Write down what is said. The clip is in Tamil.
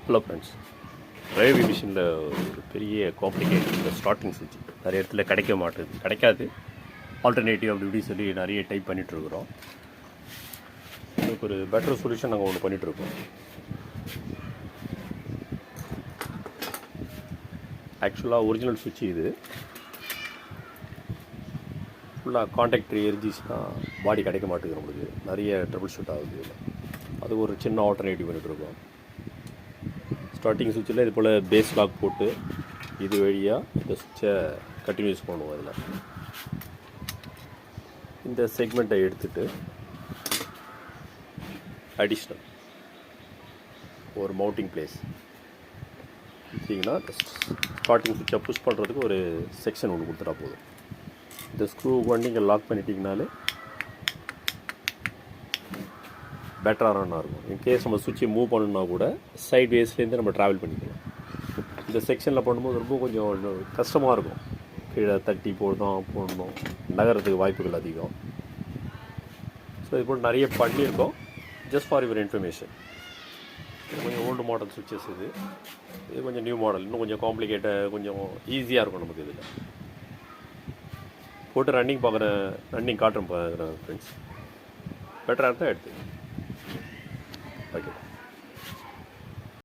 ஹலோ ஃப்ரெண்ட்ஸ், ரேவி மிஷினில் ஒரு பெரிய காம்ப்ளிகேட்டட் ஸ்டார்டிங் சுவிட்ச் நிறைய இடத்துல கிடைக்காது. ஆல்டர்னேட்டிவ் அப்படி இப்படி சொல்லி நிறைய டைப் பண்ணிகிட்ருக்குறோம். இதுக்கு ஒரு பெட்டர் சொல்யூஷன் நாங்கள் ஒன்று பண்ணிகிட்ருக்கோம். ஆக்சுவலாக ஒரிஜினல் சுவிட்ச் இது ஃபுல்லாக கான்டாக்ட் எரிஞ்சிச்சுன்னா பாடி கிடைக்க மாட்டேங்குது. நம்மளுக்கு நிறைய ட்ரபிள் ஷூட் ஆகுது. அது ஒரு சின்ன ஆல்டர்னேட்டிவ் பண்ணிகிட்ருக்கோம். ஸ்டார்டிங் சுவிட்சில் இது போல் பேஸ் லாக் போட்டு இது வழியாக இந்த சுவிட்சை கண்டினியூஸ் பண்ணுவோம். அதில் இந்த செக்மெண்ட்டை எடுத்துகிட்டு அடிஷ்னல் ஒரு மவுண்டிங் பிளேஸ் கொடுத்தீங்கன்னா ஸ்டார்டிங் சுவிட்சை புஷ் பண்ணுறதுக்கு ஒரு செக்ஷன் ஒன்று கொடுத்துட்டா போதும். இந்த ஸ்க்ரூ பண்ணி இங்கே லாக் பண்ணிட்டீங்கனாலே பெட்டராக ரன்னாக இருக்கும். இன்கேஸ் நம்ம சுவிட்சை மூவ் பண்ணணுன்னா கூட சைட் வேஸ்லேருந்து நம்ம ட்ராவல் பண்ணிக்கலாம். இந்த செக்ஷனில் பண்ணும்போது ரொம்ப கொஞ்சம் கஷ்டமாக இருக்கும். கீழே தட்டி போடணும், நகரத்துக்கு வாய்ப்புகள் அதிகம். ஸோ இது போல் நிறைய பண்ணியிருக்கோம். Just for your information. இது கொஞ்சம் ஓல்டு மாடல் சுவிட்சஸ். இது கொஞ்சம் நியூ மாடல், இன்னும் கொஞ்சம் காம்ப்ளிகேட்டாக கொஞ்சம் ஈஸியாக இருக்கும் நமக்கு. இதில் போட்டு ரன்னிங் காட்டுறேன் ஃப்ரெண்ட்ஸ். பெட்டராக இருந்தால் எடுத்து ஓகே.